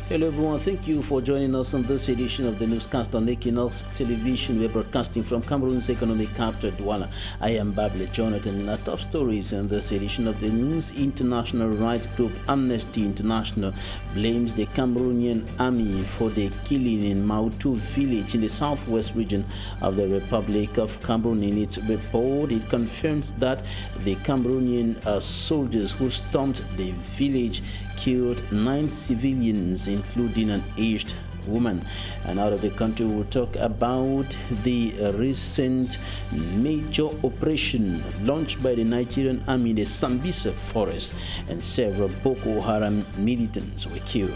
Hello everyone, thank you for joining us on this edition of the newscast on Équinoxe Television. We're broadcasting from Cameroon's economic capital, Douala. I am Bable Jonathan, and our top stories in this edition of the news. International rights group Amnesty International blames the Cameroonian army for the killing in Mautu village in the southwest region of the Republic of Cameroon. In its report, it confirms that the Cameroonian soldiers who stormed the village killed 9 civilians, including an aged woman. And out of the country, we'll talk about the recent major operation launched by the Nigerian army in the Sambisa forest, and several Boko Haram militants were killed.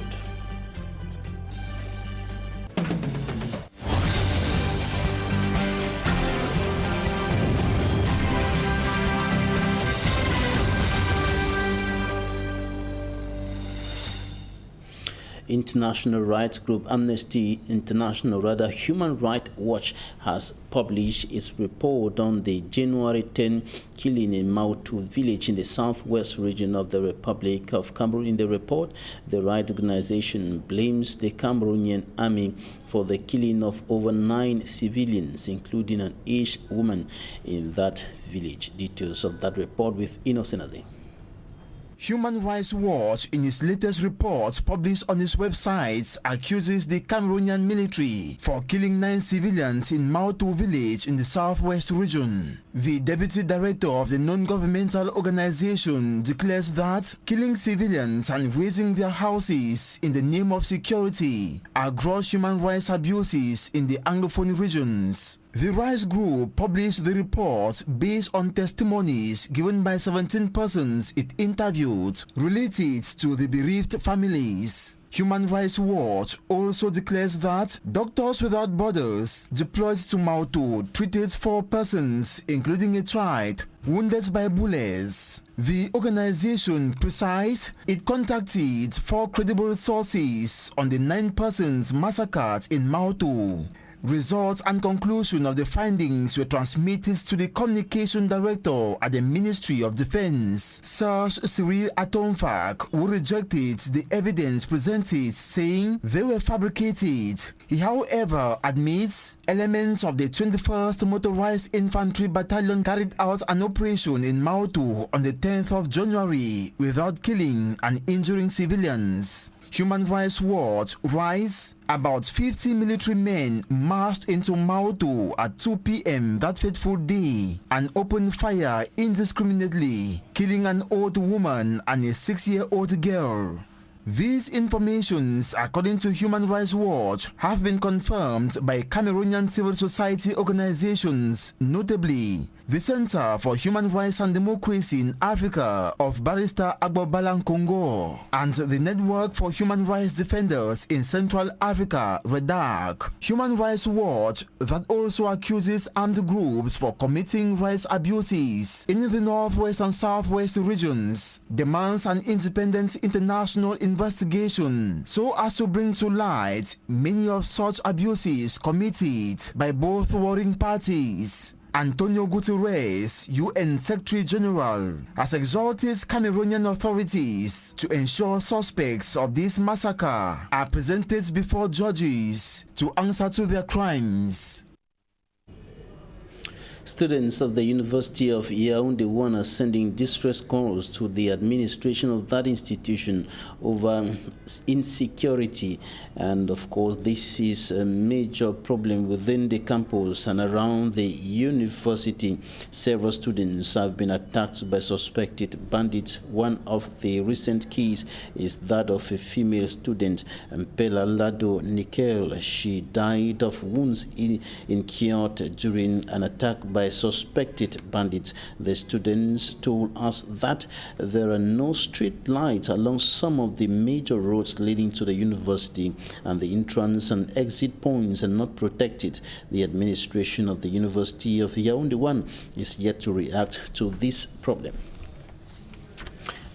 International rights group Amnesty International, rather Human Rights Watch, has published its report on the January 10 killing in Mautu village in the southwest region of the Republic of Cameroon. In the report, the right organization blames the Cameroonian army for the killing of over 9 civilians, including an aged woman in that village. Details of that report with Equinoxe. Human Rights Watch, in its latest report published on its website, accuses the Cameroonian military for killing 9 civilians in Mautu village in the southwest region. The deputy director of the non-governmental organization declares that killing civilians and razing their houses in the name of security are gross human rights abuses in the Anglophone regions. The rights group published the report based on testimonies given by 17 persons it interviewed related to the bereaved families. Human Rights Watch also declares that Doctors Without Borders deployed to Mautu treated 4 persons, including a child, wounded by bullets. The organization precise it contacted 4 credible sources on the 9 persons massacred in Mautu. Results and conclusion of the findings were transmitted to the communication director at the Ministry of Defense, Serge Cyril Atomfak, who rejected the evidence presented, saying they were fabricated. He, however, admits elements of the 21st Motorized Infantry Battalion carried out an operation in Mautu on the 10th of January without killing and injuring civilians. Human Rights Watch writes, about 50 military men marched into Mautu at 2 p.m. that fateful day and opened fire indiscriminately, killing an old woman and a 6-year-old girl. These informations, according to Human Rights Watch, have been confirmed by Cameroonian civil society organizations, notably the Center for Human Rights and Democracy in Africa of Barrister Agbobalan Congo and the Network for Human Rights Defenders in Central Africa, REDAC. Human Rights Watch that also accuses armed groups for committing rights abuses in the northwest and southwest regions demands an independent international investigation so as to bring to light many of such abuses committed by both warring parties. Antonio Guterres, UN Secretary General, has exhorted Cameroonian authorities to ensure suspects of this massacre are presented before judges to answer to their crimes. Students of the University of Yaoundé 1 are sending distress calls to the administration of that institution over insecurity. And of course, this is a major problem within the campus and around the university. Several students have been attacked by suspected bandits. One of the recent cases is that of a female student, Mpela Lado Nikel. She died of wounds incurred during an attack by suspected bandits. The students told us that there are no street lights along some of the major roads leading to the university, and the entrance and exit points are not protected. The administration of the University of Yaoundé 1 is yet to react to this problem.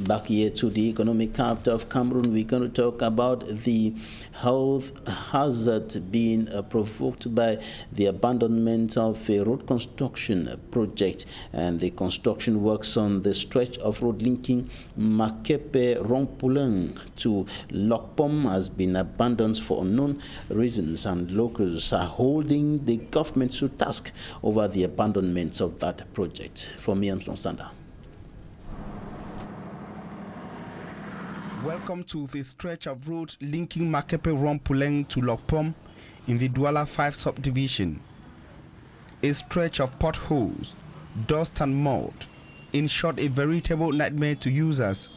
Back here to the economic capital of Cameroon, we're going to talk about the health hazard being provoked by the abandonment of a road construction project, and the construction works on the stretch of road linking Makepe-Rompulang to Lokpom has been abandoned for unknown reasons, and locals are holding the government to task over the abandonment of that project. From me, I'm Sanda. Welcome to the stretch of road linking Makepe-Rompulang to Lokpom in the Douala 5 subdivision. A stretch of potholes, dust and mud. In short, a veritable nightmare to users,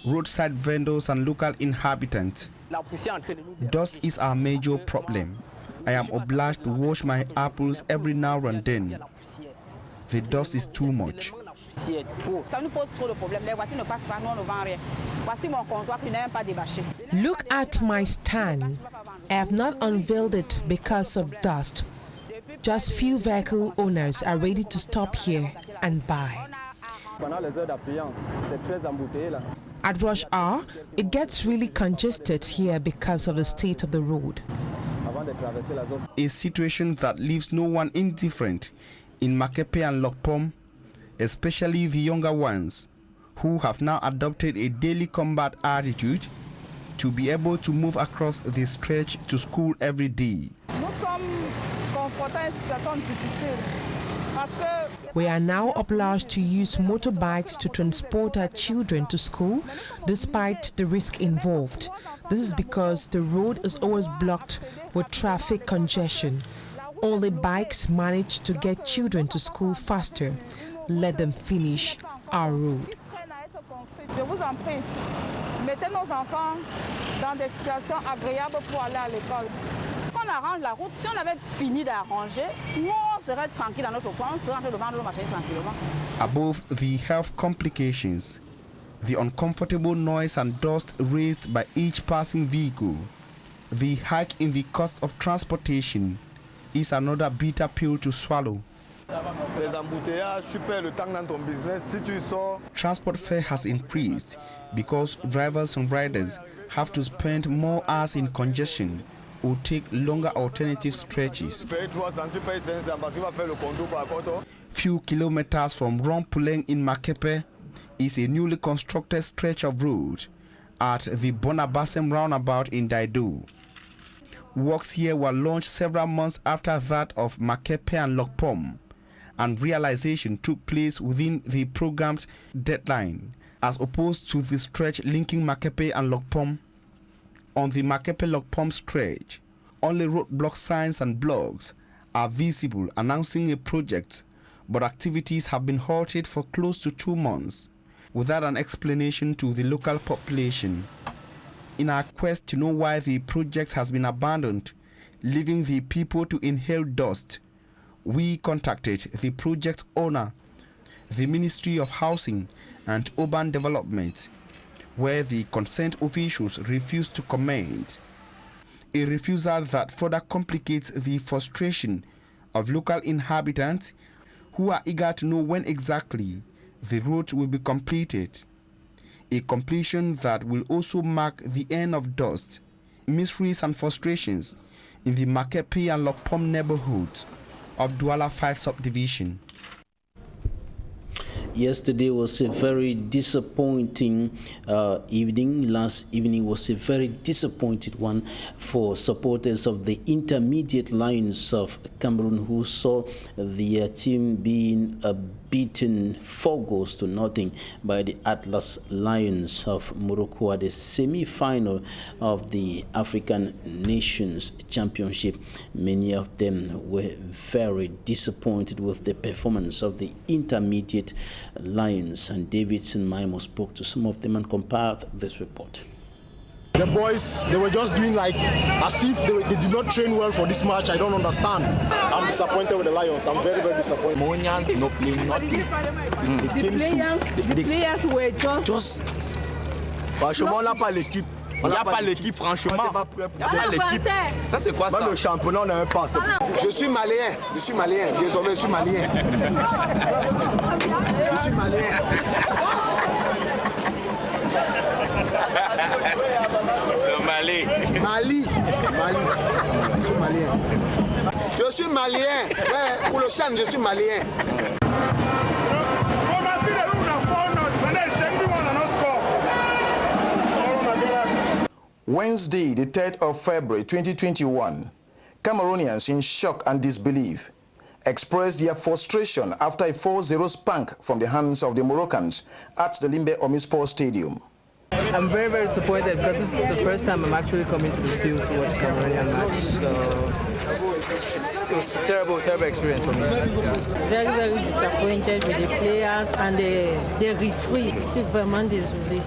roadside vendors and local inhabitants. Dust is our major problem. I am obliged to wash my apples every now and then. The dust is too much. Look at my stand. I have not unveiled it because of dust. Just few vehicle owners are ready to stop here and buy. At rush hour, it gets really congested here because of the state of the road. A situation that leaves no one indifferent in Makepe and Lokpom, especially the younger ones, who have now adopted a daily combat attitude to be able to move across the stretch to school every day. We are now obliged to use motorbikes to transport our children to school despite the risk involved. This is because the road is always blocked with traffic congestion. Only bikes manage to get children to school faster. Let them finish our road. Je vous en prie, mettez nos enfants dans des situations agréables pour aller à l'école. On arrange la route, si on avait fini d'arranger, nous on serait tranquille dans notre coin, on serait en train de vendre nos machines tranquillement. Above the health complications, the uncomfortable noise and dust raised by each passing vehicle, the hike in the cost of transportation is another bitter pill to swallow. Transport fare has increased because drivers and riders have to spend more hours in congestion or take longer alternative stretches. Few kilometers from Rompulang in Makepe is a newly constructed stretch of road at the Bonabasem roundabout in Daido. Works here were launched several months after that of Makepe and Lokpom, and realization took place within the program's deadline, as opposed to the stretch linking Makepe and Lokpom. On the Makepe-Lokpom stretch, only roadblock signs and blogs are visible announcing a project, but activities have been halted for close to 2 months without an explanation to the local population. In our quest to know why the project has been abandoned, leaving the people to inhale dust, we contacted the project owner, the Ministry of Housing and Urban Development, where the concerned officials refused to comment. A refusal that further complicates the frustration of local inhabitants who are eager to know when exactly the road will be completed. A completion that will also mark the end of dust, miseries and frustrations in the Makepe and Lokpom neighborhoods of Douala 5 subdivision. Yesterday was a very disappointing evening. Last evening was a very disappointed one for supporters of the Intermediate Lions of Cameroon, who saw their team being beaten 4 goals to nothing by the Atlas Lions of Morocco at the semi-final of the African Nations Championship. Many of them were very disappointed with the performance of the Intermediate Lions, and Davidson Maimo spoke to some of them and compiled this report. The boys, they were just doing like as if they did not train well for this match. I don't understand. I'm disappointed with the Lions. I'm very, very disappointed. Monians no playing nothing. The players were just franchement, on n'a pas l'équipe. On n'a pas l'équipe, franchement. Il n'y a pas l'équipe. Ça, c'est quoi ça? Même le championnat, on n'a même pas. Je suis malien. Je suis malien. Désolé, je suis malien. Je suis malien. Mali. Je suis malien. Je suis malien. Ouais, pour le chaîne, je suis malien. Wednesday, the 3rd of February 2021, Cameroonians in shock and disbelief expressed their frustration after a 4-0 spank from the hands of the Moroccans at the Limbe Omnisport Stadium. I'm very, very disappointed because this is the first time I'm actually coming to the field to watch a Cameroonian match. So it was a terrible, terrible experience for me. Very, very disappointed with the players and the referee. Je suis vraiment désolé.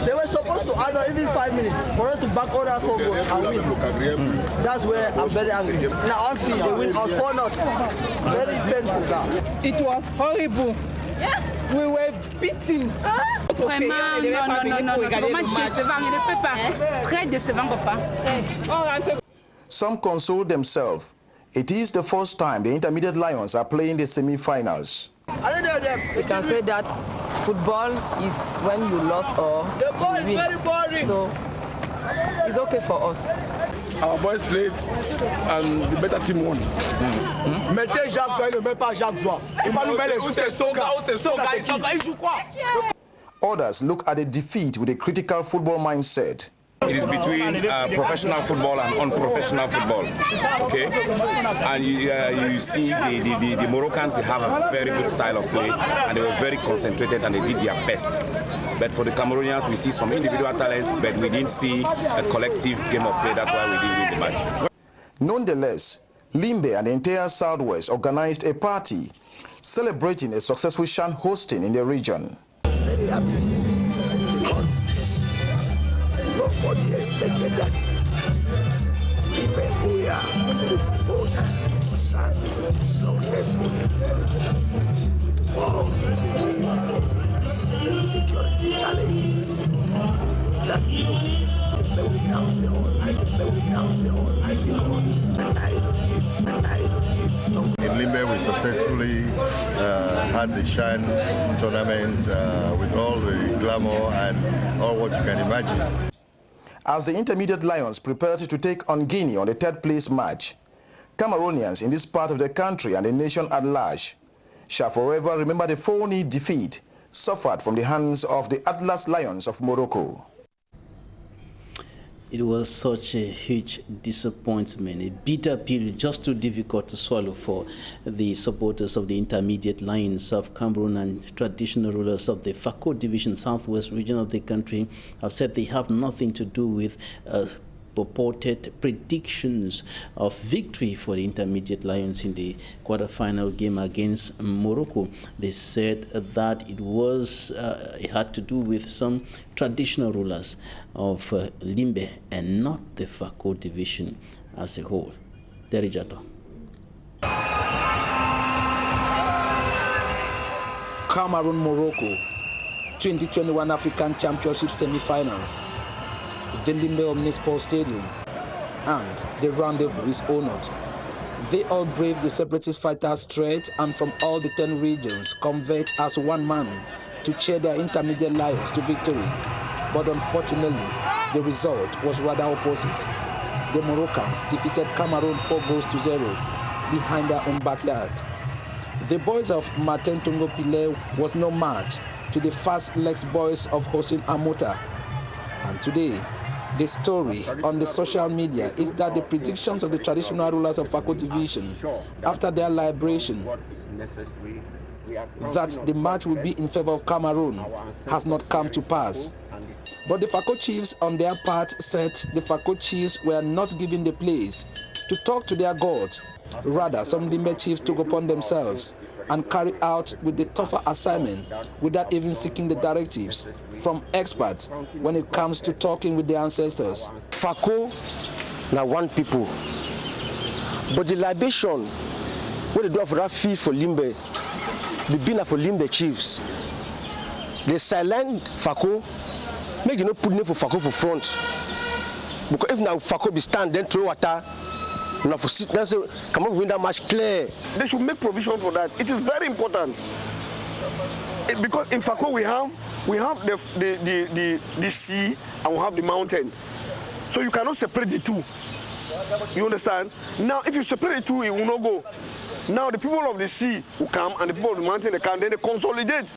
They were supposed to add even 5 minutes for us to back all that 4 goals and win. That's where I'm very angry. Now on field, they win out 4-0. Very painful now. It was horrible. We were beaten. Vraiment, non, c'est vraiment décevant. Il ne peut pas. Très décevant, papa. Some console themselves. It is the first time the Intermediate Lions are playing the semi-finals. We can say that football is when you lost or you win. Very boring. So it's okay for us. Our boys played and the better team won. Mettez Jacques Zoy, ne met pas Jacques Zoy. Il va nous mettre les Others look at the defeat with a critical football mindset. It is between professional football and unprofessional football, okay? And you see the Moroccans have a very good style of play, and they were very concentrated and they did their best. But for the Cameroonians, we see some individual talents, but we didn't see a collective game of play. That's why we didn't win the match. Nonetheless, Limbe and the entire Southwest organized a party celebrating a successful Shan hosting in the region. Very happy. Nobody expected that. We are both successful. All the security challenges that in Limbe, we successfully had the Shan tournament with all the glamour and all what you can imagine. As the Intermediate Lions prepared to take on Guinea on the 3rd place match, Cameroonians in this part of the country and the nation at large shall forever remember the 4-0 defeat suffered from the hands of the Atlas Lions of Morocco. It was such a huge disappointment, a bitter pill, just too difficult to swallow for the supporters of the Intermediate Lions of Cameroon, and traditional rulers of the Fako Division, Southwest region of the country have said they have nothing to do with purported predictions of victory for the Intermediate Lions in the quarterfinal game against Morocco. They said that it had to do with some traditional rulers of Limbe and not the Fako Division as a whole. Derijato. Cameroon, Morocco, 2021 African Championship semi-finals. The Limbe Omnisport Stadium, and the rendezvous is honored. They all brave the separatist fighters' threat and from all the 10 regions converge as one man to cheer their Intermediate Lions to victory. But unfortunately, the result was rather opposite. The Moroccans defeated Cameroon 4-0 behind their own backyard. The boys of Martin Tungo Pile was no match to the fast legs boys of Hossein Amouta. And today, the story on the social media is that the predictions of the traditional rulers of Fako Division after their liberation, that the match will be in favor of Cameroon, has not come to pass. But the Fako chiefs on their part said the Fako chiefs were not given the place to talk to their God. Rather, some Limbe chiefs took upon themselves and carried out with the tougher assignment without even seeking the directives from experts when it comes to talking with their ancestors. Fako na one people, but the libation what they do for that field for Limbe, the bina for Limbe chiefs, they silent Fako, make you not put name for Fako for front, because if now Fako be stand then throw water. Come on, win that match clear. They should make provision for that. It is very important. Because in Fako we have the sea and we have the mountains. So you cannot separate the two. You understand? Now, if you separate the two, it will not go. Now, the people of the sea will come, and the people of the mountain, they come, then they consolidate.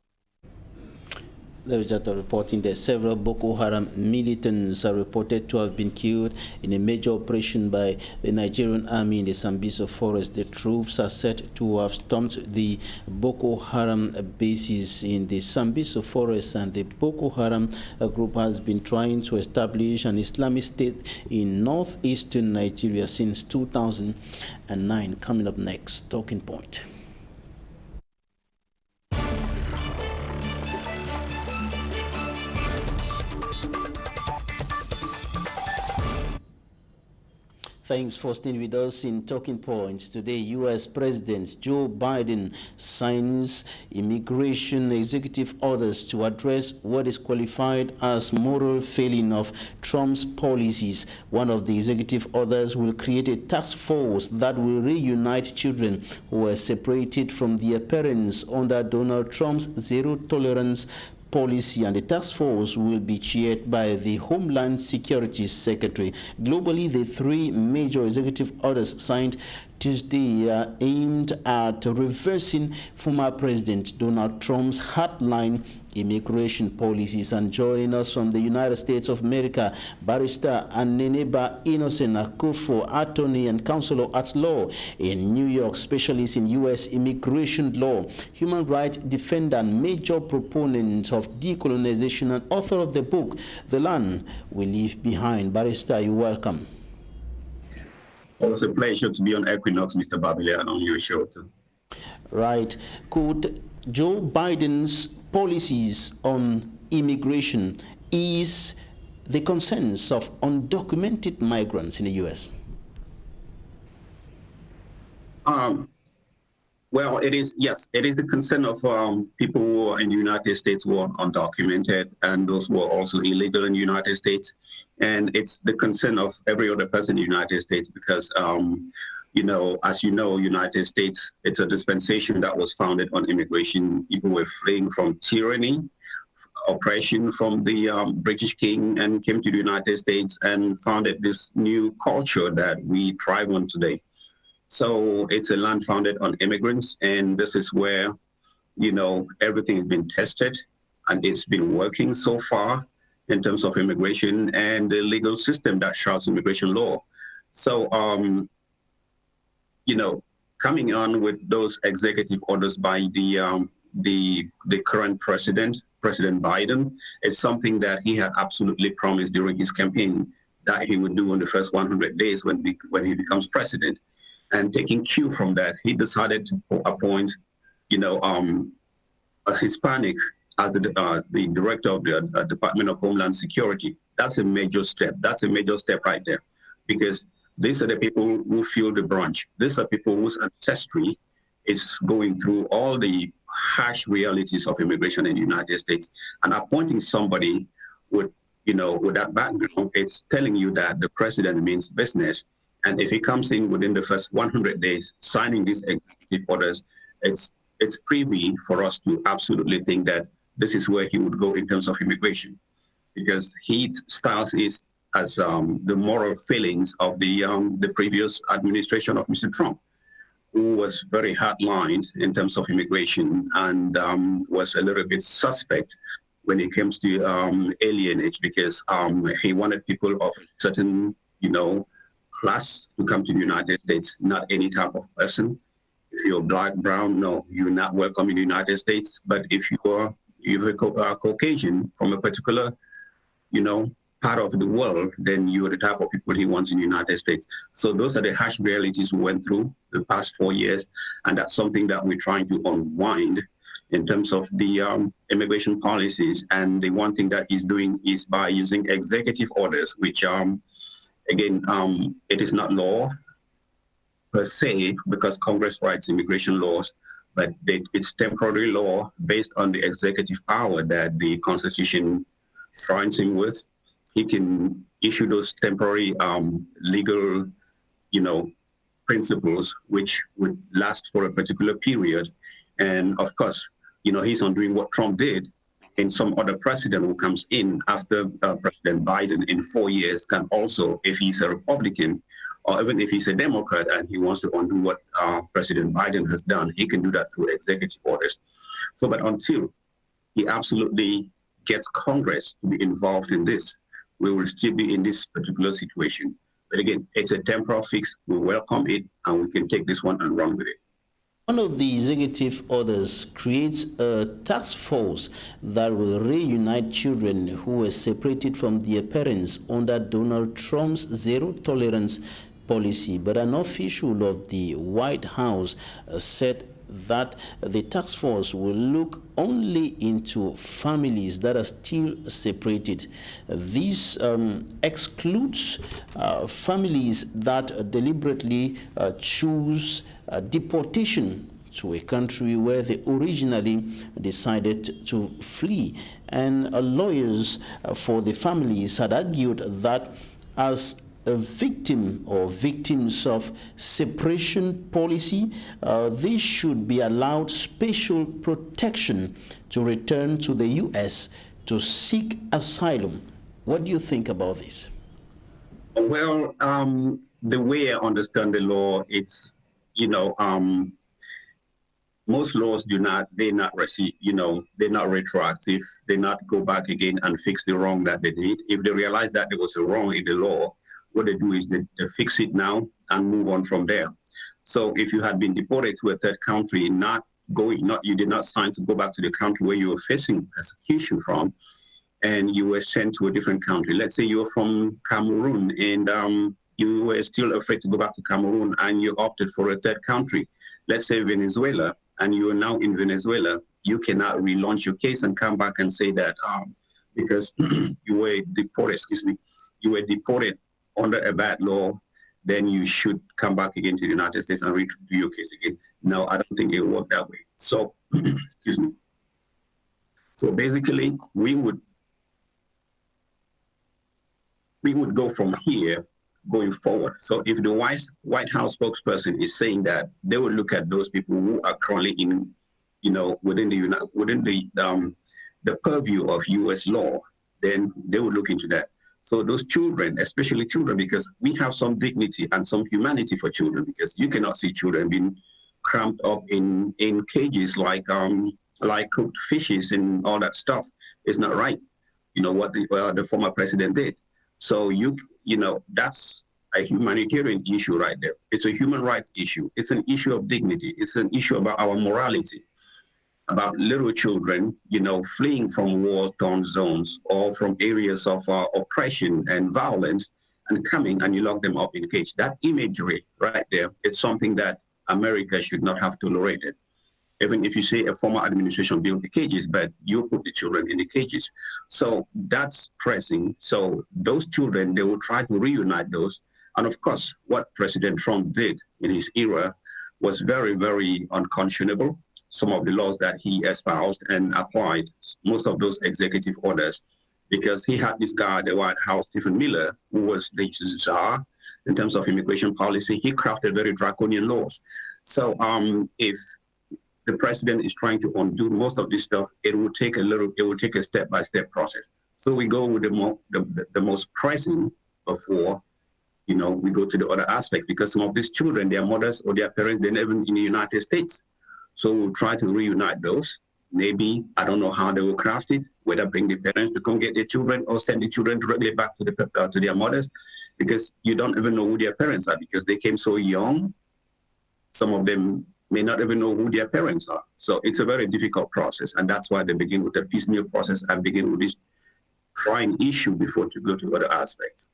The result of reporting that several Boko Haram militants are reported to have been killed in a major operation by the Nigerian army in the Sambisa forest. The troops are said to have stormed the Boko Haram bases in the Sambisa forest, and the Boko Haram group has been trying to establish an Islamic state in northeastern Nigeria since 2009. Coming up next, Talking Point. Thanks for staying with us in Talking Points. Today, U.S. President Joe Biden signs immigration executive orders to address what is qualified as moral failing of Trump's policies. One of the executive orders will create a task force that will reunite children who were separated from their parents under Donald Trump's zero-tolerance policy, and the task force will be chaired by the Homeland Security Secretary. Globally, the three major executive orders signed Tuesday are aimed at reversing former President Donald Trump's hardline immigration policies. And joining us from the United States of America, Barrister Aneneba Innocent Akufo, attorney and counselor at law in New York, specialist in U.S. immigration law, human rights defender, major proponent of decolonization, and author of the book, The Land We Leave Behind. Barrister, you're welcome. Well, it's a pleasure to be on Equinoxe, Mr. Babile, and on your show too. Right. Could Joe Biden's policies on immigration ease the concerns of undocumented migrants in the U.S.? Well, it is, yes, it is a concern of people who are in the United States who are undocumented and those who are also illegal in the United States. And it's the concern of every other person in the United States because, you know, as you know, United States, it's a dispensation that was founded on immigration. People were fleeing from tyranny, oppression from the British king, and came to the United States and founded this new culture that we thrive on today. So it's a land founded on immigrants, and this is where, you know, everything has been tested and it's been working so far in terms of immigration and the legal system that shrouds immigration law. So, you know, coming on with those executive orders by the current president, President Biden, it's something that he had absolutely promised during his campaign that he would do in the first 100 days when he becomes president. And taking cue from that, he decided to appoint, you know, a Hispanic as the director of the Department of Homeland Security. That's a major step. That's a major step right there, because these are the people who feel the brunt. These are people whose ancestry is going through all the harsh realities of immigration in the United States. And appointing somebody with, you know, with that background, it's telling you that the president means business. And if he comes in within the first 100 days, signing these executive orders, it's privy for us to absolutely think that this is where he would go in terms of immigration, because he styles it as the moral failings of the previous administration of Mr. Trump, who was very hard-lined in terms of immigration and was a little bit suspect when it comes to alienage, because he wanted people of a certain, you know, class to come to the United States, not any type of person. If you're black, brown, no, you're not welcome in the United States. But if you're a Caucasian from a particular, you know, part of the world, then you're the type of people he wants in the United States. So those are the harsh realities we went through the past 4 years, and that's something that we're trying to unwind in terms of the immigration policies. And the one thing that he's doing is by using executive orders, which again, it is not law per se, because Congress writes immigration laws, but it's temporary law based on the executive power that the Constitution shrines him with. He can issue those temporary legal, you know, principles which would last for a particular period. And of course, you know, he's undoing what Trump did And some other president who comes in after President Biden in 4 years can also, if he's a Republican, or even if he's a Democrat and he wants to undo what President Biden has done, he can do that through executive orders. So, but until he absolutely gets Congress to be involved in this, we will still be in this particular situation. But again, it's a temporal fix. We welcome it, and we can take this one and run with it. One of the executive orders creates a task force that will reunite children who were separated from their parents under Donald Trump's zero-tolerance policy. But an official of the White House said that the task force will look only into families that are still separated. This excludes families that deliberately choose deportation to a country where they originally decided to flee. And lawyers for the families had argued that as a victim or victims of separation policy, they should be allowed special protection to return to the U.S. to seek asylum. What do you think about this? Well, the way I understand the law, it's, most laws they're not retroactive. They not go back again and fix the wrong that they did. If they realize that there was a wrong in the law, what they do is they fix it now and move on from there. So if you had been deported to a third country, you did not sign to go back to the country where you were facing persecution from, and you were sent to a different country. Let's say you were from Cameroon and you were still afraid to go back to Cameroon and you opted for a third country. Let's say Venezuela, and you are now in Venezuela. You cannot relaunch your case and come back and say that because you were deported, you were deported under a bad law, then you should come back again to the United States and redo your case again. No, I don't think it will work that way. So, excuse me. So basically, we would go from here going forward. So if the White House spokesperson is saying that they will look at those people who are currently in, within the purview of U.S. law, then they will look into that. So those children, especially children, because we have some dignity and some humanity for children, because you cannot see children being cramped up in cages like cooked fishes and all that stuff. It's not right. What the former president did. So that's a humanitarian issue right there. It's a human rights issue. It's an issue of dignity. It's an issue about our morality, about little children, fleeing from war-torn zones or from areas of oppression and violence, and coming and you lock them up in a cage. That imagery right there, it's something that America should not have tolerated. Even if you say a former administration built the cages, but you put the children in the cages. So that's pressing. So those children, they will try to reunite those. And of course, what President Trump did in his era was very, very unconscionable. Some of the laws that he espoused and applied, most of those executive orders, because he had this guy at the White House, Stephen Miller, who was the czar in terms of immigration policy. He crafted very draconian laws. So if the president is trying to undo most of this stuff, it will take a step-by-step process. So we go with the most pressing before, we go to the other aspects, because some of these children, their mothers or their parents, they're never in the United States. So we'll try to reunite those. Maybe, I don't know how they will craft it, whether bring the parents to come get their children or send the children directly back to their mothers, because you don't even know who their parents are because they came so young. Some of them may not even know who their parents are. So it's a very difficult process, and that's why they begin with the piecemeal process and begin with this trying issue before to go to other aspects.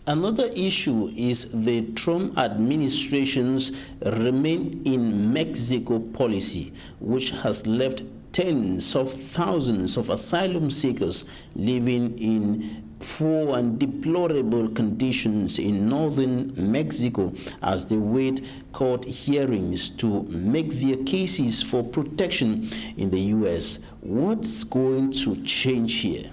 Another issue is the Trump administration's remain in Mexico policy, which has left tens of thousands of asylum seekers living in poor and deplorable conditions in northern Mexico as they wait court hearings to make their cases for protection in the U.S. What's going to change here?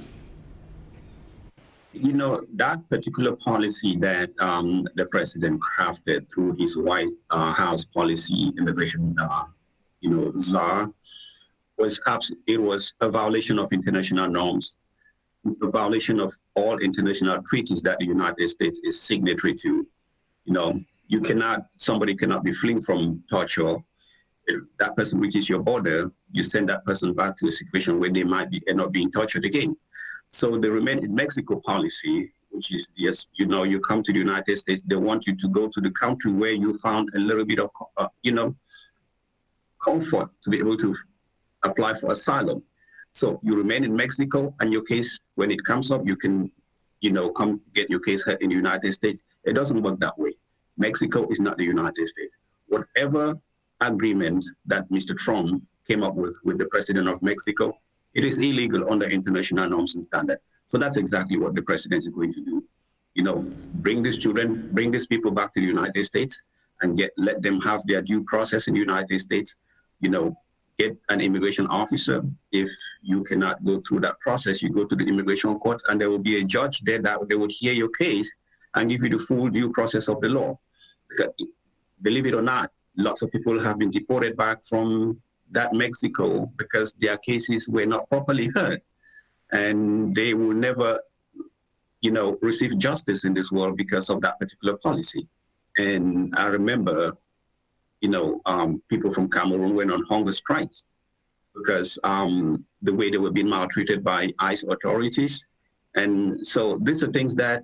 That particular policy that the president crafted through his White House policy immigration, czar, was a violation of international norms, a violation of all international treaties that the United States is signatory to. You know, somebody cannot be fleeing from torture. If that person reaches your border, you send that person back to a situation where they might end up being tortured again. So the Remain in Mexico policy, which is, yes, you know, you come to the United States, they want you to go to the country where you found a little bit of, comfort to be able to apply for asylum. So you remain in Mexico, and your case, when it comes up, you can, come get your case heard in the United States. It doesn't work that way. Mexico is not the United States. Whatever agreement that Mr. Trump came up with the president of Mexico, it is illegal under international norms and standards. So that's exactly what the president is going to do. Bring these children, bring these people back to the United States and let them have their due process in the United States. Get an immigration officer. If you cannot go through that process, you go to the immigration court, and there will be a judge there that they would hear your case and give you the full due process of the law. Because, believe it or not, lots of people have been deported back from that Mexico because their cases were not properly heard, and they will never, receive justice in this world because of that particular policy. And I remember, people from Cameroon went on hunger strikes because the way they were being maltreated by ICE authorities. And so these are things that,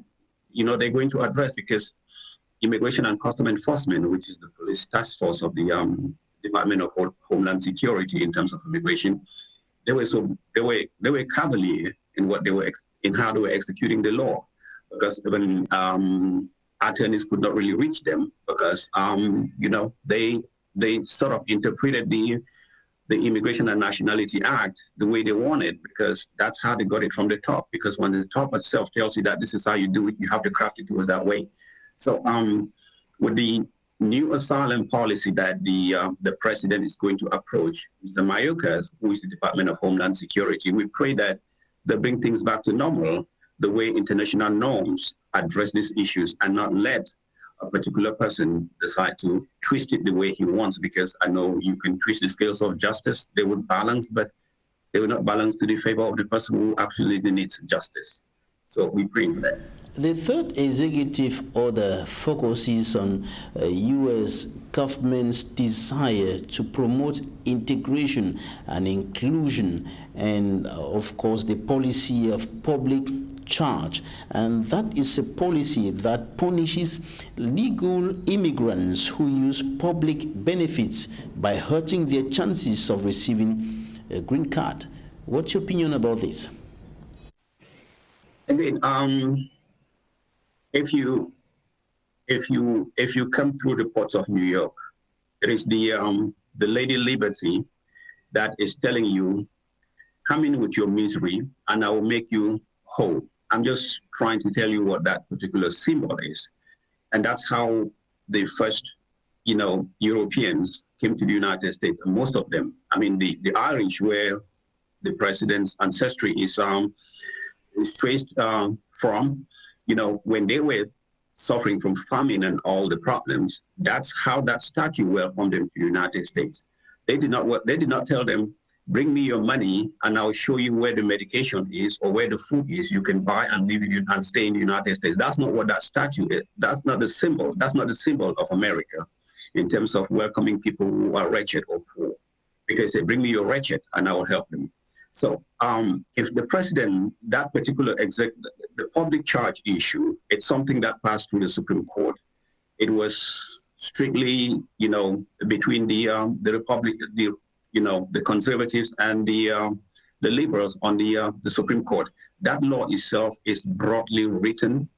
they're going to address, because Immigration and Customs Enforcement, which is the police task force of the Department of Homeland Security in terms of immigration, they were cavalier in how they were executing the law, because even attorneys could not really reach them because they sort of interpreted the Immigration and Nationality Act the way they wanted, because that's how they got it from the top. Because when the top itself tells you that this is how you do it, you have to craft it towards that way. So with the new asylum policy that the president is going to approach, Mr. Mayorkas, who is the Department of Homeland Security, we pray that they bring things back to normal, the way international norms address these issues, and not let a particular person decide to twist it the way he wants, because I know you can twist the scales of justice. They would balance, but they will not balance to the favor of the person who absolutely needs justice. So we pray for that. The third executive order focuses on U.S. government's desire to promote integration and inclusion, and of course the policy of public charge, and that is a policy that punishes legal immigrants who use public benefits by hurting their chances of receiving a green card. What's your opinion about this? Again, if you come through the ports of New York, there is the Lady Liberty that is telling you, come in with your misery and I will make you whole. I'm just trying to tell you what that particular symbol is. And that's how the first, Europeans came to the United States, and most of them, the Irish, where the president's ancestry is traced from, when they were suffering from famine and all the problems, that's how that statue welcomed them to the United States. They did not tell them, bring me your money and I'll show you where the medication is or where the food is you can buy and live and stay in the United States. That's not what that statue is. That's not the symbol. That's not the symbol of America in terms of welcoming people who are wretched or poor. Because they bring me your wretched and I will help them. So if the president, that particular the public charge issue, it's something that passed through the Supreme Court. It was strictly, between the Republic, the conservatives and the liberals on the Supreme Court. That law itself is broadly written.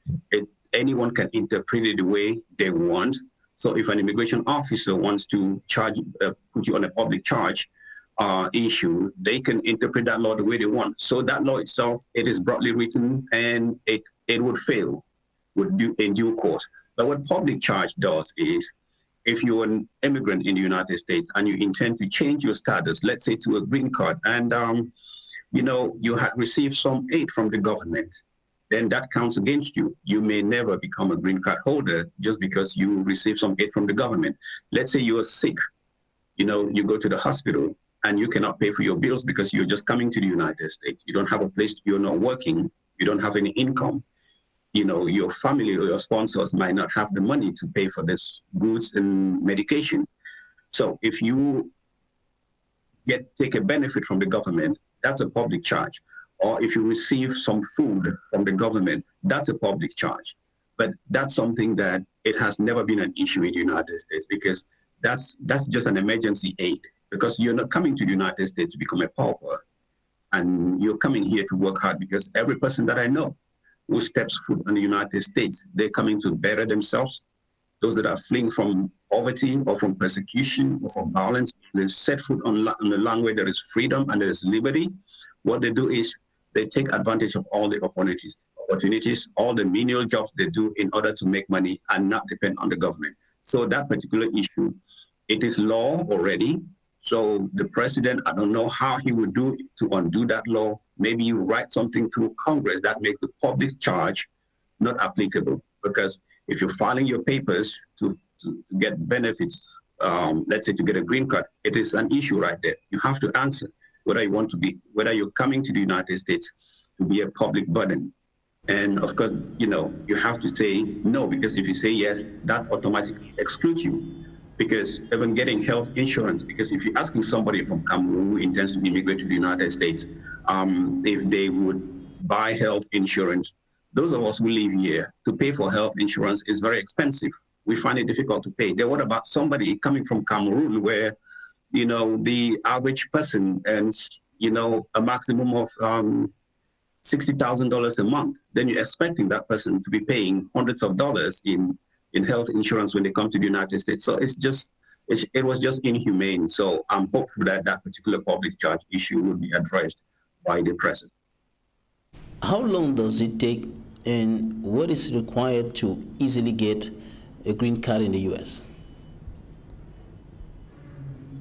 Anyone can interpret it the way they want. So if an immigration officer wants to put you on a public charge issue, they can interpret that law the way they want. So that law itself, it is broadly written, and it would fail in due course. But what public charge does is, if you're an immigrant in the United States and you intend to change your status, let's say to a green card, and you had received some aid from the government, then that counts against you. You may never become a green card holder just because you received some aid from the government. Let's say you are sick, you go to the hospital and you cannot pay for your bills because you're just coming to the United States. You don't have a place, you're not working, you don't have any income. You know, your family or your sponsors might not have the money to pay for this goods and medication. So if you take a benefit from the government, that's a public charge. Or if you receive some food from the government, that's a public charge. But that's something that it has never been an issue in the United States, because that's just an emergency aid, because you're not coming to the United States to become a pauper, and you're coming here to work hard, because every person that I know who steps foot in the United States, they're coming to better themselves. Those that are fleeing from poverty or from persecution or from violence, they set foot on the land where there is freedom and there is liberty. What they do is they take advantage of all the opportunities, all the menial jobs they do in order to make money and not depend on the government. So that particular issue, it is law already. So the president, I don't know how he would do to undo that law. Maybe you write something through Congress that makes the public charge not applicable, because if you're filing your papers to get benefits, let's say to get a green card, it is an issue right there. You have to answer whether you're coming to the United States to be a public burden. And of course, you know, you have to say no, because if you say yes, that automatically excludes you. Because even getting health insurance, because if you're asking somebody from Cameroon who intends to immigrate to the United States, if they would buy health insurance, those of us who live here, to pay for health insurance is very expensive. We find it difficult to pay. Then what about somebody coming from Cameroon where, you know, the average person earns, you know, a maximum of $60,000 a month? Then you're expecting that person to be paying hundreds of dollars in health insurance when they come to the United States. So it was just inhumane. So I'm hopeful that that particular public charge issue will be addressed by the president. How long does it take, and what is required to easily get a green card in the U.S.?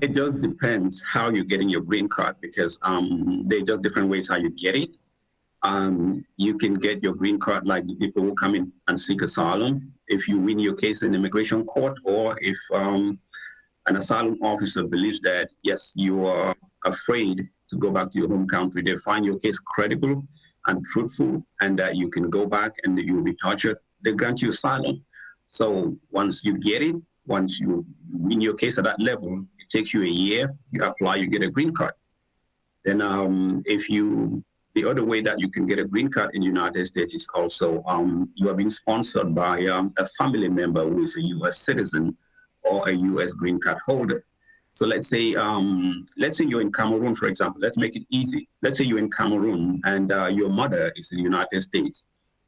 It just depends how you're getting your green card, because there are just different ways how you get it. You can get your green card like the people who come in and seek asylum. If you win your case in immigration court, or if an asylum officer believes that, yes, you are afraid to go back to your home country, they find your case credible and truthful, and that you can go back and you'll be tortured, they grant you asylum. So once you get it, once you win your case at that level, it takes you a year, you apply, you get a green card. Then the other way that you can get a green card in the United States is also you are being sponsored by a family member who is a U.S. citizen or a U.S. green card holder. So let's say you're in Cameroon, for example. Let's make it easy. Let's say you're in Cameroon and your mother is in the United States,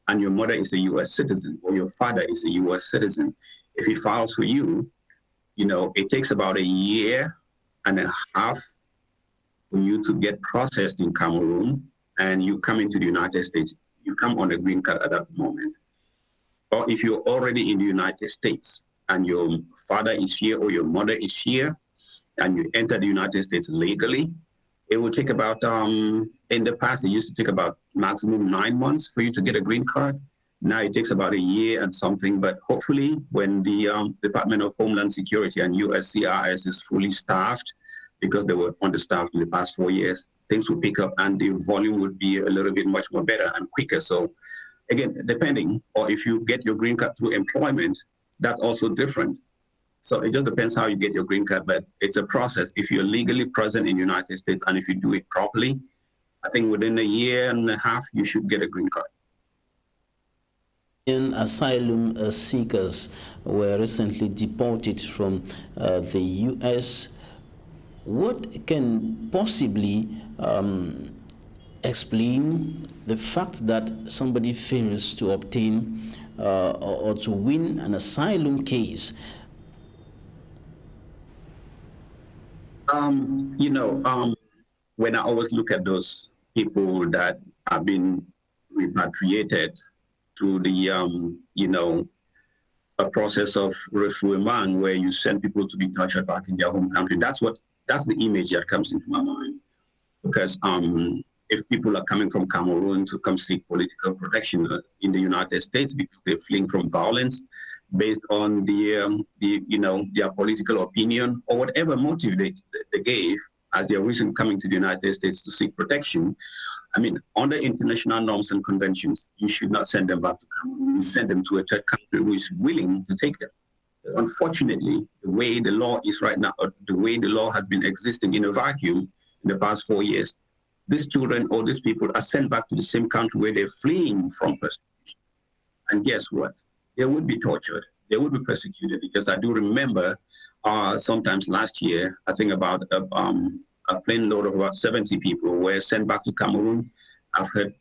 and your mother is a U.S. citizen, or your father is a U.S. citizen. If he files for you, you know, it takes about a year and a half for you to get processed in Cameroon, and you come into the United States. You come on a green card at that moment. Or if you're already in the United States and your father is here or your mother is here, and you enter the United States legally, it will take about, in the past, it used to take about maximum 9 months for you to get a green card. Now it takes about a year and something, but hopefully when the Department of Homeland Security and USCIS is fully staffed, because they were understaffed in the past 4 years, things will pick up and the volume would be a little bit much more better and quicker. So again, depending, or if you get your green card through employment, that's also different. So it just depends how you get your green card, but it's a process. If you're legally present in the United States and if you do it properly, I think within a year and a half, you should get a green card. Asylum seekers were recently deported from the U.S. What can possibly explain the fact that somebody fails to obtain or to win an asylum case? When I always look at those people that have been repatriated through the, a process of refoulement where you send people to be tortured back in their home country, that's the image that comes into my mind. Because if people are coming from Cameroon to come seek political protection in the United States because they're fleeing from violence based on their political opinion or whatever motive they gave, as they're recently coming to the United States to seek protection, I mean, under international norms and conventions, you should not send them back to Cameroon. You send them to a third country who is willing to take them. Unfortunately, the way the law is right now, or the way the law has been existing in a vacuum in the past 4 years, these children or these people are sent back to the same country where they're fleeing from persecution. And guess what? They would be tortured. They would be persecuted, because I do remember sometimes last year, I think about a plane load of about 70 people were sent back to Cameroon. I've heard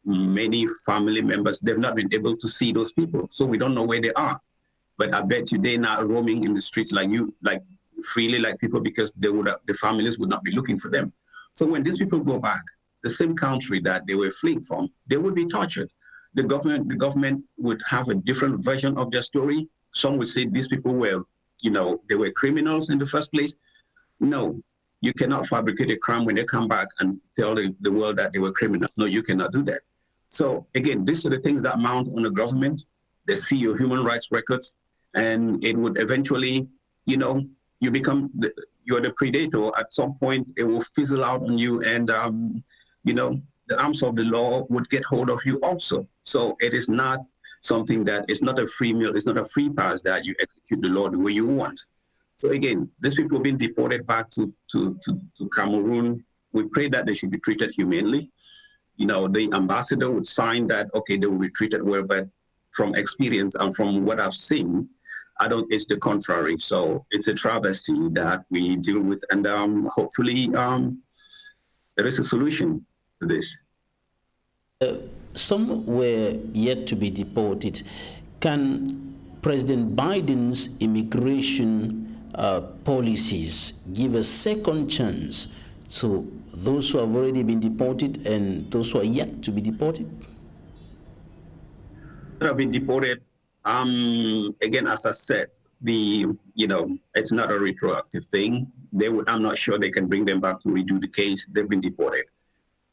many family members, they've not been able to see those people. So we don't know where they are. But I bet you they're not roaming in the streets like freely like people, because the families would not be looking for them. So when these people go back, the same country that they were fleeing from, they would be tortured. The government would have a different version of their story. Some would say these people were, they were criminals in the first place. No, you cannot fabricate a crime when they come back and tell the world that they were criminals. No, you cannot do that. So again, these are the things that mount on the government. They see your human rights records, and it would eventually, you're the predator. At some point, it will fizzle out on you, and the arms of the law would get hold of you also. So it is not something that, it's not a free meal, it's not a free pass that you execute the law the way you want. So again, these people have been deported back to Cameroon. We pray that they should be treated humanely. The ambassador would sign that, okay, they will be treated well, but from experience and from what I've seen, it's the contrary. So it's a travesty that we deal with, and hopefully there is a solution to this. Some were yet to be deported. Can President Biden's immigration policies give a second chance to those who have already been deported and those who are yet to be deported? Have been deported. Again, as I said, it's not a retroactive thing. I'm not sure they can bring them back to redo the case. They've been deported.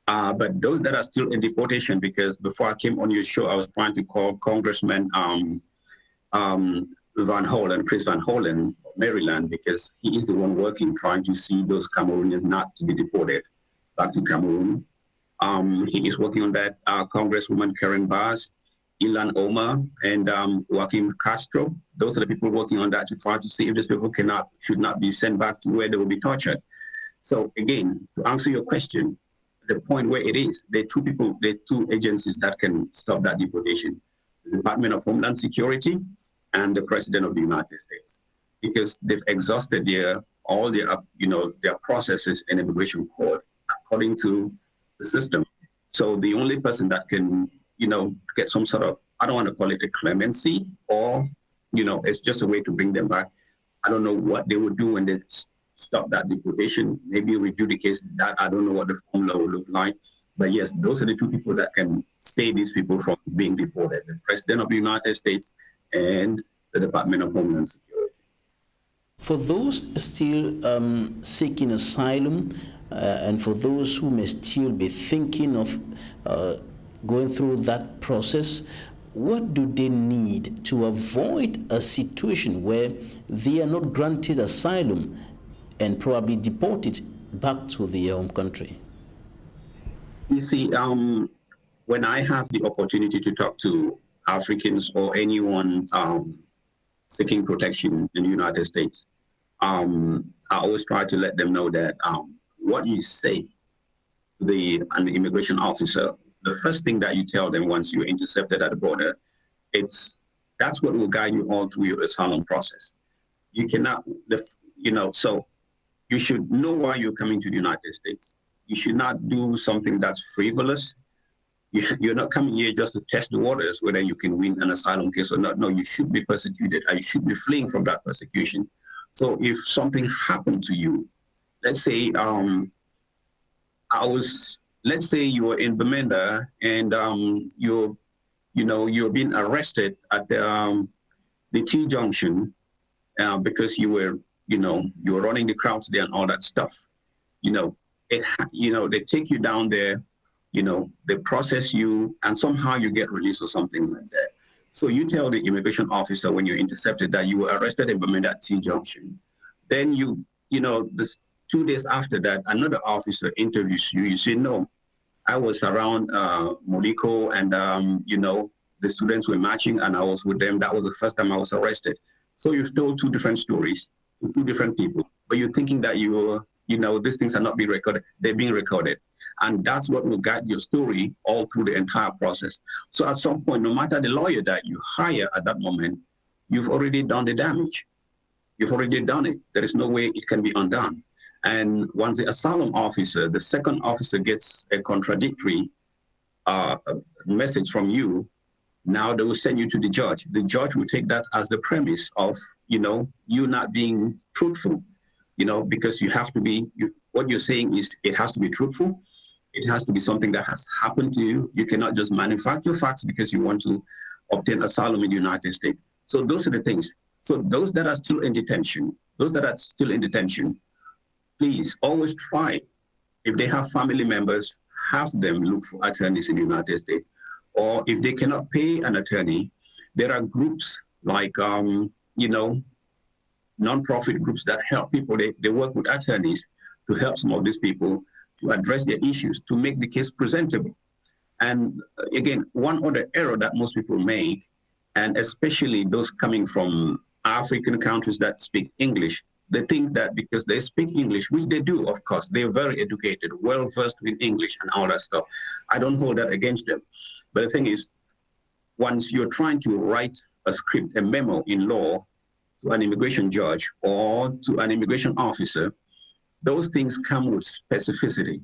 But those that are still in deportation, because before I came on your show, I was trying to call Congressman Van Hollen, Chris Van Hollen of Maryland, because he is the one working, trying to see those Cameroonians not to be deported back to Cameroon. He is working on that. Congresswoman Karen Bass, Ilan Omar, and Joaquin Castro. Those are the people working on that to try to see if these people should not be sent back to where they will be tortured. So again, to answer your question, the point where it is, there are two agencies that can stop that deportation: the Department of Homeland Security and the President of the United States, because they've exhausted all their processes in immigration court according to the system. So the only person that can get some sort of, I don't want to call it a clemency, or it's just a way to bring them back. I don't know what they would do when they stop that deportation. Maybe redo the case. That I don't know what the formula will look like. But yes, those are the two people that can stay these people from being deported: the President of the United States and the Department of Homeland Security. For those still seeking asylum, and for those who may still be thinking of going through that process, what do they need to avoid a situation where they are not granted asylum and probably deported back to their home country? You see, when I have the opportunity to talk to Africans or anyone seeking protection in the United States, I always try to let them know that what you say to an immigration officer, the first thing that you tell them once you're intercepted at the border, that's what will guide you all through your asylum process. You cannot, so you should know why you're coming to the United States. You should not do something that's frivolous. You're not coming here just to test the waters, whether you can win an asylum case or not. No, you should be persecuted. You should be fleeing from that persecution. So if something happened to you, let's say let's say you were in Bamenda and you're being arrested at the T junction because you were running the crowds there and all that stuff. They take you down there, they process you, and somehow you get released or something like that. So you tell the immigration officer when you're intercepted that you were arrested in Bamenda at T junction. Then 2 days after that, another officer interviews you. You say, no, I was around Moliko and, you know, the students were marching and I was with them. That was the first time I was arrested. So you've told 2 different stories to 2 different people, but you're thinking that you know, these things are not being recorded. They're being recorded. And that's what will guide your story all through the entire process. So at some point, no matter the lawyer that you hire at that moment, you've already done the damage. You've already done it. There is no way it can be undone. And once the asylum officer, the second officer gets a contradictory message from you, now they will send you to the judge. The judge will take that as the premise of, you know, you not being truthful, you know, because you have to be, what you're saying is it has to be truthful. It has to be something that has happened to you. You cannot just manufacture facts because you want to obtain asylum in the United States. So those are the things. So those that are still in detention, please always try, if they have family members, have them look for attorneys in the United States. Or if they cannot pay an attorney, there are groups like, you know, non-profit groups that help people. They work with attorneys to help some of these people to address their issues, to make the case presentable. And again, one other error that most people make, and especially those coming from African countries that speak English, they think that because they speak English, which they do, of course, they're very educated, well-versed in English and all that stuff. I don't hold that against them. But the thing is, once you're trying to write a script, a memo in law to an immigration judge or to an immigration officer, those things come with specificity.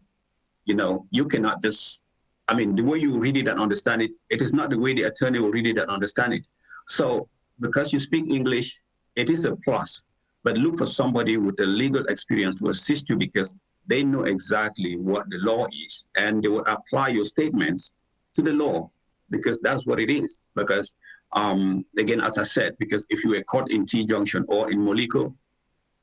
You know, you cannot just, I mean, the way you read it and understand it, it is not the way the attorney will read it and understand it. So because you speak English, it is a plus, but look for somebody with a legal experience to assist you because they know exactly what the law is and they will apply your statements to the law because that's what it is. Because again, as I said, because if you were caught in T-Junction or in Moliko,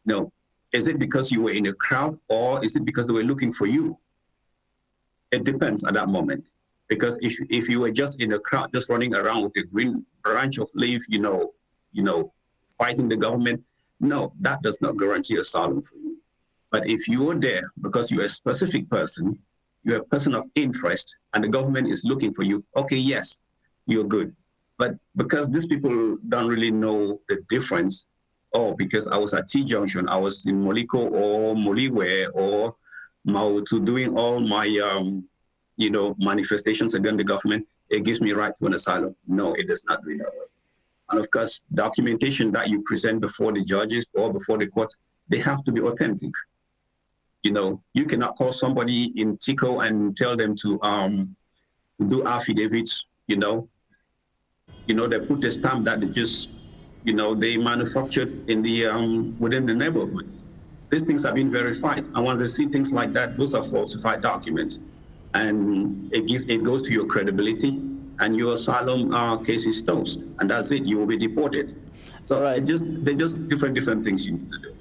no, is it because you were in a crowd or is it because they were looking for you? It depends at that moment. Because if you were just in a crowd, just running around with a green branch of leaf, you know, fighting the government, no, that does not guarantee asylum for you. But if you were there because you're a specific person, you're a person of interest, and the government is looking for you, okay, yes, you're good. But because these people don't really know the difference, oh, because I was at T-Junction, I was in Moliko or Moliwe or Mautu doing all my, you know, manifestations against the government, it gives me right to an asylum. No, it does not do that way. And of course, documentation that you present before the judges or before the courts, they have to be authentic. You know, you cannot call somebody in Tico and tell them to do affidavits, you know, they put a stamp that they just, you know, they manufactured in the, within the neighborhood. These things have been verified. And once they see things like that, those are falsified documents. And it goes to your credibility and your asylum case is toast. And that's it, you will be deported. So they're just different things you need to do.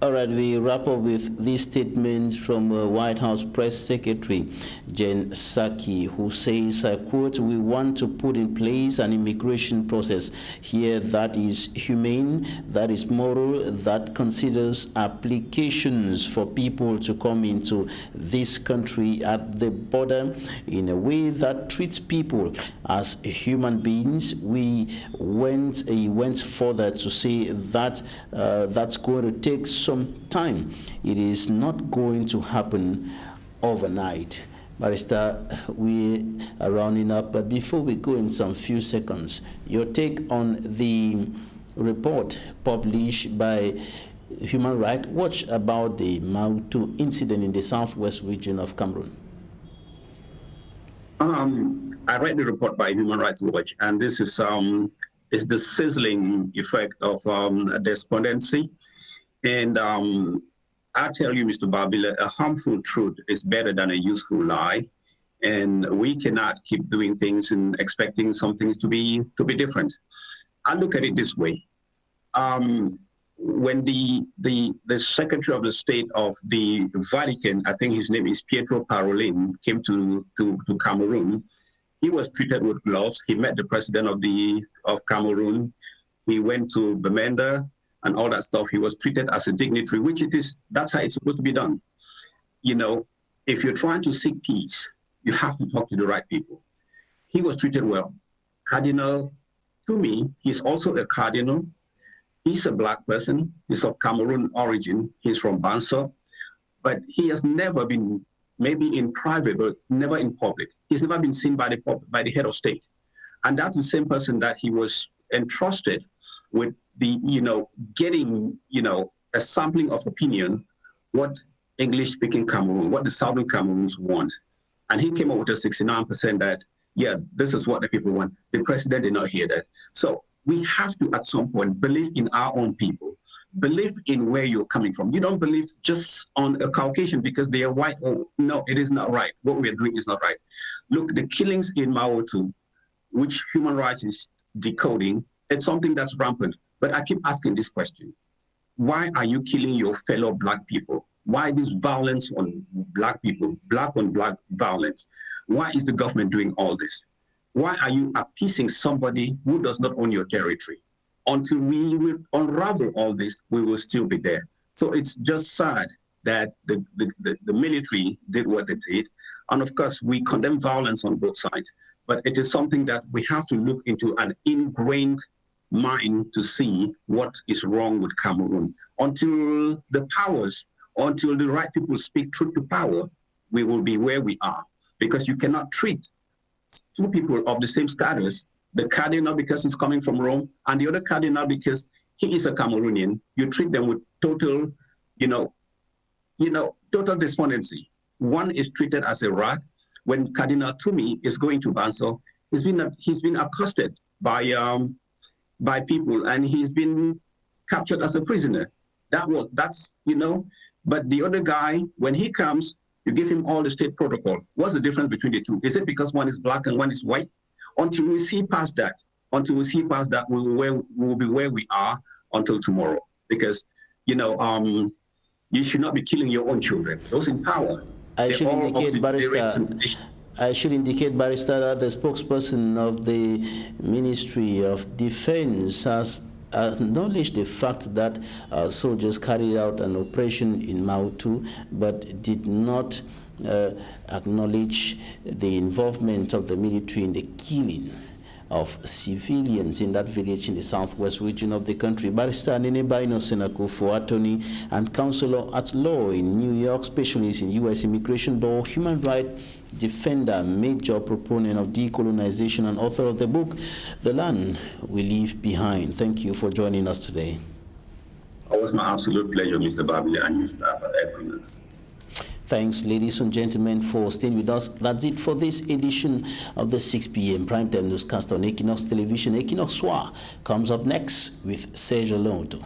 All right, we wrap up with these statements from White House Press Secretary Jen Psaki, who says, I quote, "We want to put in place an immigration process here that is humane, that is moral, that considers applications for people to come into this country at the border in a way that treats people as human beings." He went further to say that that's going to take some time. It is not going to happen overnight. Barrister, we are rounding up, but before we go in some few seconds, your take on the report published by Human Rights Watch about the Mautu incident in the southwest region of Cameroon. I read the report by Human Rights Watch, and this is the sizzling effect of despondency. And I tell you, Mr. Babila, a harmful truth is better than a useful lie. And we cannot keep doing things and expecting some things to be different. I look at it this way. When the Secretary of the State of the Vatican, I think his name is Pietro Parolin, came to Cameroon, he was treated with gloves. He met the president of Cameroon. He went to Bamenda. and all that stuff. He was treated as a dignitary, which it is, that's how it's supposed to be done. You know, if you're trying to seek peace, you have to talk to the right people. He was treated well. Cardinal, to me, he's also a cardinal. He's a black person. He's of Cameroon origin. He's from Banso, but he has never been, maybe in private, but never in public. He's never been seen by the head of state. And that's the same person that he was entrusted with the, you know, getting, you know, a sampling of opinion, what English-speaking Cameroon, what the Southern Cameroons want. And he came up with a 69% that, yeah, this is what the people want. The president did not hear that. So we have to, at some point, believe in our own people. Believe in where you're coming from. You don't believe just on a Caucasian because they are white. Oh, no, it is not right. What we are doing is not right. Look, the killings in Mao too, which human rights is decoding, it's something that's rampant. But I keep asking this question. Why are you killing your fellow black people? Why this violence on black people, black on black violence? Why is the government doing all this? Why are you appeasing somebody who does not own your territory? Until we will unravel all this, we will still be there. So it's just sad that the military did what they did. And of course, we condemn violence on both sides. But it is something that we have to look into an ingrained mind to see what is wrong with Cameroon. Until the powers, until the right people speak truth to power, we will be where we are. Because you cannot treat two people of the same status, the cardinal because he's coming from Rome, and the other cardinal because he is a Cameroonian. You treat them with total, total despondency. One is treated as a rag. When Cardinal Tumi is going to Banso, he's been accosted by people, and he's been captured as a prisoner. But the other guy, when he comes, you give him all the state protocol. What's the difference between the two? Is it because one is black and one is white? Until we see past that, we will be where we are until tomorrow. Because, you should not be killing your own children. Those in power. I should indicate, Barrister, that the spokesperson of the Ministry of Defense has acknowledged the fact that soldiers carried out an operation in Mautu, but did not acknowledge the involvement of the military in the killing of civilians in that village in the southwest region of the country. Barrister Nene Baino Senakufo, attorney and counselor at law in New York, specialist in U.S. immigration law, human rights defender, major proponent of decolonization, and author of the book, The Land We Leave Behind. Thank you for joining us today. It was my absolute pleasure, Mr. Babile, and your staff at Equinoxe. Thanks, ladies and gentlemen, for staying with us. That's it for this edition of the 6 p.m. primetime newscast on Equinoxe Television. Equinoxe Soir comes up next with Serge Lonto.